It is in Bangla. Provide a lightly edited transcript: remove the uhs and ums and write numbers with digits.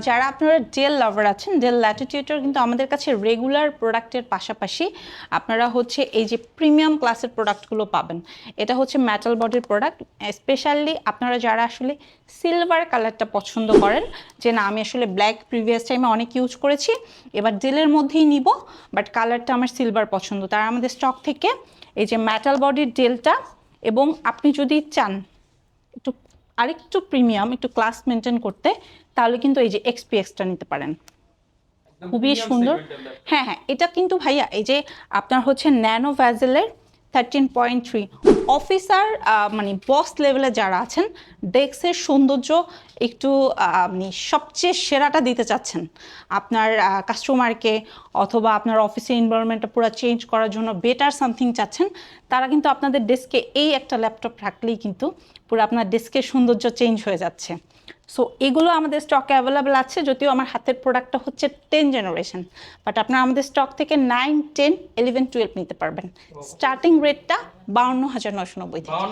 যারা আপনারা ডেল লাভার আছেন, ডেল ল্যাটিটিউডের কিন্তু আমাদের কাছে রেগুলার প্রোডাক্টের পাশাপাশি আপনারা হচ্ছে এই যে প্রিমিয়াম ক্লাসের প্রোডাক্টগুলো পাবেন। এটা হচ্ছে মেটাল বডির প্রোডাক্ট। স্পেশালি আপনারা যারা আসলে সিলভার কালারটা পছন্দ করেন, যে না আমি আসলে ব্ল্যাক প্রিভিয়াস টাইমে অনেক ইউজ করেছি, এবার ডেলের মধ্যেই নিব, বাট কালারটা আমার সিলভার পছন্দ, তারা আমাদের স্টক থেকে এই যে মেটাল বডির ডেলটা, এবং আপনি যদি চান একটু আরেকটু প্রিমিয়াম, একটু ক্লাস মেনটেন করতে, তাহলে কিন্তু এই যে এক্সপিএক্সটা নিতে পারেন, খুবই সুন্দর। হ্যাঁ হ্যাঁ, এটা কিন্তু ভাইয়া এই যে আপনার হচ্ছে ন্যানো ভ্যাজেলের 13.3 অফিসার, মানে বস লেভেলে যারা আছেন, ডেস্কের সৌন্দর্য একটু আপনি সবচেয়ে সেরাটা দিতে চাচ্ছেন আপনার কাস্টমারকে, অথবা আপনার অফিসের এনভায়রনমেন্টটা পুরো চেঞ্জ করার জন্য বেটার সামথিং চাচ্ছেন, তারা কিন্তু আপনাদের ডেস্কে এই একটা ল্যাপটপ রাখলেই কিন্তু পুরো আপনার ডেস্কের সৌন্দর্য চেঞ্জ হয়ে যাচ্ছে। সো এগুলো আমাদের স্টকে অ্যাভেলেবেল আছে, যদিও আমার হাতের প্রোডাক্টটা হচ্ছে 10 জেনারেশন, বাট আপনারা আমাদের স্টক থেকে 9, 10, 11, 12 নিতে পারবেন। স্টার্টিং রেটটা 52,990 থেকে।